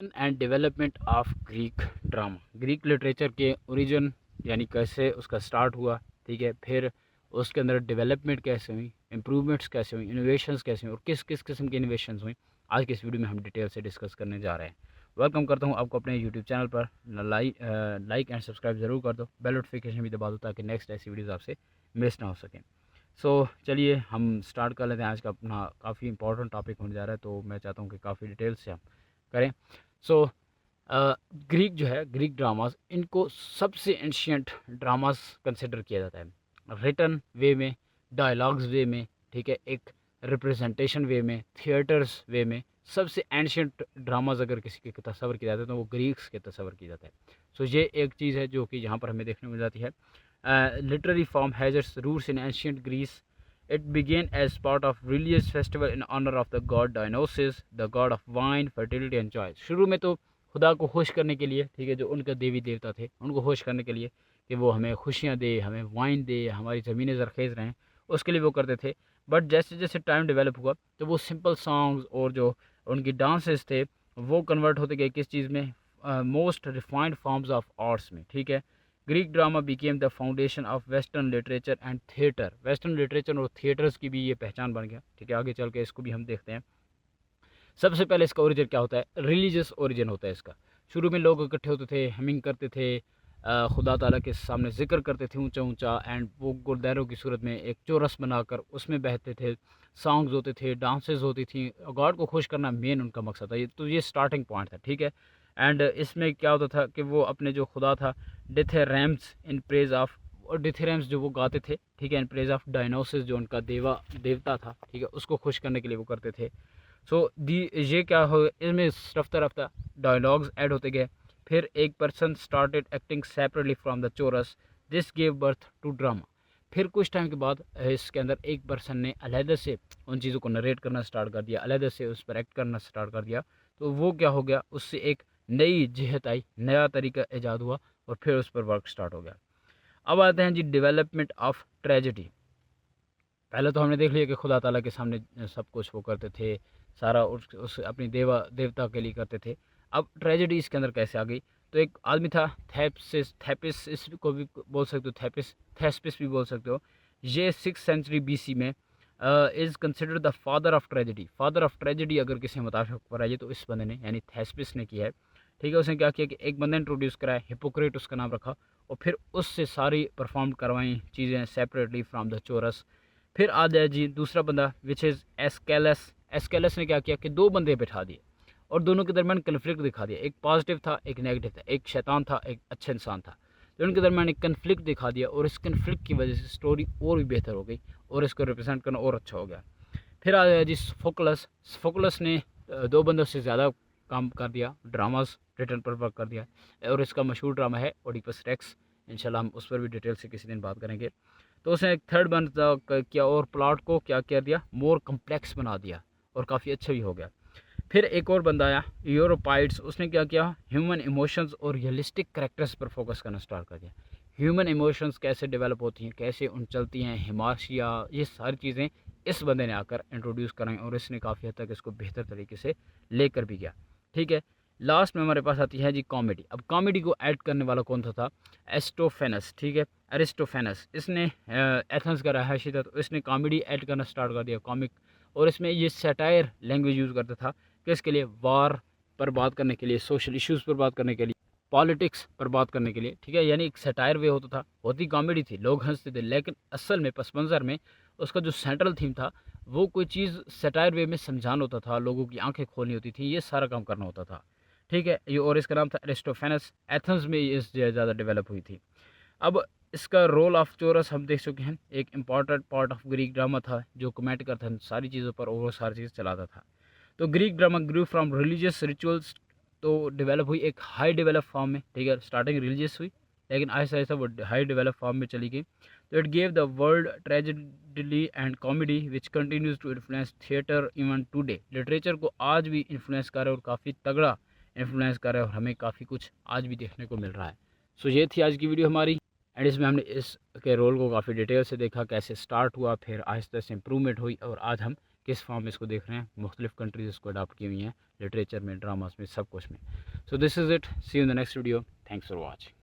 And development of Greek drama. Greek literature के origin यानी कैसे उसका स्टार्ट हुआ, ठीक है, फिर उसके अंदर डेवलपमेंट कैसे हुई, इम्प्रूवमेंट्स कैसे हुई, इनोवेशंस कैसे हुई और किस किस किस्म की इनोवेशंस हुई, आज के इस वीडियो में हम डिटेल से डिस्कस करने जा रहे हैं। वेलकम करता हूं आपको अपने यूट्यूब चैनल पर। लाइक एंड सब्सक्राइब ज़रूर कर दो, बेल नोटिफिकेशन भी दबा दो ताकि नेक्स्ट ऐसी वीडियोज़ आपसे मिस ना हो सकें। चलिए हम स्टार्ट कर लेते हैं। आज का अपना काफ़ी इंपॉर्टेंट टॉपिक होने जा रहा है, तो मैं चाहता हूँ कि काफ़ी डिटेल से हम करें। सो ग्रीक जो है, ग्रीक ड्रामास, इनको सबसे एंशियंट ड्रामास कंसिडर किया जाता है। रिटन वे में, डायलॉग्स वे में, ठीक है, एक रिप्रेजेंटेशन वे में, थिएटर्स वे में सबसे एंशियंट ड्रामाज अगर किसी के तस्वर किया जाता है तो वो ग्रीक्स के तस्वर किया जाता है। ये एक चीज़ है जो कि यहाँ पर हमें देखने को मिल जाती है। Literary form has its roots in ancient Greece. It began as part of religious festival in honor of the god Dionysus, the god of wine, fertility and joy. शुरू में तो खुदा को खुश करने के लिए, ठीक है, जो उनके देवी देवता थे उनको खुश करने के लिए कि वो हमें खुशियाँ दे, हमें वाइन दे, हमारी ज़मीनें ज़रखेज़ रहें, उसके लिए वो करते थे। बट जैसे जैसे टाइम डेवलप हुआ तो वो सिंपल सॉन्ग्स और जो उनकी डांसेस थे वो कन्वर्ट होते गए किस चीज़ में, most refined forms of arts में, ठीक है। Greek drama became the foundation of western literature and theatre. Western literature और थिएटर्स की भी ये पहचान बन गया, ठीक है। आगे चल के इसको भी हम देखते हैं। सबसे पहले इसका ओरिजिन क्या होता है, रिलीजियस ओरिजिन होता है इसका। शुरू में लोग इकट्ठे होते थे, हमिंग करते थे, खुदा ताला के सामने जिक्र करते थे ऊंचा ऊंचा, एंड वो गुरदैरों की सूरत में एक चोरस बनाकर उसमें बहते थे। सॉन्ग्स होते थे, डांसेस होती थी, गॉड को खुश करना मेन उनका मकसद था। ये स्टार्टिंग पॉइंट था, ठीक है। एंड इसमें क्या होता था कि वो अपने जो खुदा था डिथेरैम्स इन प्रेज ऑफ, और डिथेरैम्स जो वो गाते थे, ठीक है, इन प्रेज ऑफ डायनोसिस जो उनका देवता था, ठीक है, उसको खुश करने के लिए वो करते थे। दी ये क्या हो, इसमें रफ्ता रफ्ता डायलॉग्स ऐड होते गए। फिर एक person started acting separately from the chorus, this gave birth to drama. फिर कुछ टाइम के बाद इसके अंदर एक पर्सन ने अलहदा से उन चीज़ों को नरेट करना स्टार्ट कर दिया, अलहदा से उस पर एक्ट करना स्टार्ट कर दिया। तो वो क्या हो गया, उससे एक नई जहत आई, नया तरीका ईजाद हुआ और फिर उस पर वर्क स्टार्ट हो गया। अब आते हैं जी डेवलपमेंट ऑफ ट्रेजेडी। पहले तो हमने देख लिया कि खुदा ताला के सामने सब कुछ वो करते थे, सारा उस अपनी देवता के लिए करते थे। अब ट्रेजेडी इसके अंदर कैसे आ गई, तो एक आदमी था थेपिस इसको भी बोल सकते हो, थेस्पिस भी बोल सकते हो। ये 6th सेंचुरी BC में is considered the father of tragedy. Father of tragedy अगर किसी मुताबिक पर आइए तो इस बंदे ने यानी थेस्पिस ने किया है, ठीक है। उसने क्या किया कि एक बंदे इंट्रोड्यूस कराया, हिपोक्रेट उसका नाम रखा, और फिर उससे सारी परफॉर्म करवाई चीज़ें सेपरेटली फ्राम द चोरस। फिर आ जाए जी दूसरा बंदा विच इज़ एस्केलस। एस्केलस ने क्या किया कि दो बंदे बिठा दिए और दोनों के दरमियान कन्फ्लिक्ट दिखा दिया। एक पॉजिटिव था, एक नेगेटिव था, एक शैतान था, एक अच्छा इंसान था। तो उनके दरमियान एक कन्फ्लिक्ट दिखा दिया और इस कन्फ्लिक्ट की वजह से स्टोरी और भी बेहतर हो गई और इसको रिप्रेजेंट करना और अच्छा हो गया। फिर आ गया जी सोफोक्लस। सोफोक्लस ने दो बंदों से ज़्यादा काम कर दिया, ड्रामास रिटर्न पर वर्क कर दिया, और इसका मशहूर ड्रामा है ओडिपस रेक्स। इंशाल्लाह हम उस पर भी डिटेल से किसी दिन बात करेंगे। तो उसने एक थर्ड बंदा किया और प्लॉट को क्या कर दिया, मोर कम्प्लेक्स बना दिया और काफ़ी अच्छा भी हो गया। फिर एक और बंदा आया यूरोपाइड्स। उसने क्या किया, ह्यूमन इमोशंस और रियलिस्टिक करेक्टर्स पर फोकस करना स्टार्ट कर दिया। ह्यूमन इमोशंस कैसे डेवलप होती हैं, कैसे उन चलती हैं, हिमाशिया, ये सारी चीज़ें इस बंदे ने आकर इंट्रोड्यूस कराई और इसने काफ़ी हद तक इसको बेहतर तरीके से लेकर भी गया, ठीक है। लास्ट में हमारे पास आती है जी कॉमेडी। अब कॉमेडी को ऐड करने वाला कौन था एस्टोफेनस, ठीक है, एरिस्टोफेनस। इसने एथेंस का रहायशी था, तो इसने कॉमेडी ऐड करना स्टार्ट कर दिया, कॉमिक। और इसमें ये सैटायर लैंग्वेज यूज़ करता था किसके लिए, वार पर बात करने के लिए, सोशल इश्यूज़ पर बात करने के लिए, पॉलिटिक्स पर बात करने के लिए, ठीक है। यानी एक सटायर वे होता था, होती कॉमेडी थी, लोग हंसते थे, लेकिन असल में पस मंज़र में उसका जो सेंट्रल थीम था वो कोई चीज़ सटायर वे में समझाना होता था, लोगों की आंखें खोलनी होती थी, ये सारा काम करना होता था, ठीक है। ये और इसका नाम था एरिस्टोफेनस। एथेंस में ये ज़्यादा डेवलप हुई थी। अब इसका रोल ऑफ चोरस हम देख चुके हैं, एक important part of Greek drama था जो कमेंट करता था सारी चीज़ों पर और वो सारी चीज़ चलाता था। तो Greek drama grew from religious rituals, तो डेवलप हुई एक हाई डेवलप फॉर्म में, ठीक है। स्टार्टिंग रिलीजियस हुई लेकिन ऐसा ऐसा वो हाई डेवलप फॉर्म में चली गई। तो it gave the world tragedy and comedy which continues to influence theatre even today. Literature को आज भी इन्फ्लुएंस कर रहा है और काफ़ी तगड़ा इन्फ्लुएंस कर रहा है और हमें काफ़ी कुछ आज भी देखने को मिल रहा है। ये थी आज की वीडियो हमारी, एंड इसमें हमने इसके रोल को काफ़ी डिटेल से देखा, कैसे स्टार्ट हुआ, फिर आहिस्ता से इम्प्रूवमेंट हुई और आज हम किस फॉर्म में इसको देख रहे हैं, मुख्तलिफ कंट्रीज़ इसको अडाप्ट की हुई हैं लिटरेचर में, ड्रामास में, सब कुछ में। So this is it, see you in the next video, thanks for watching.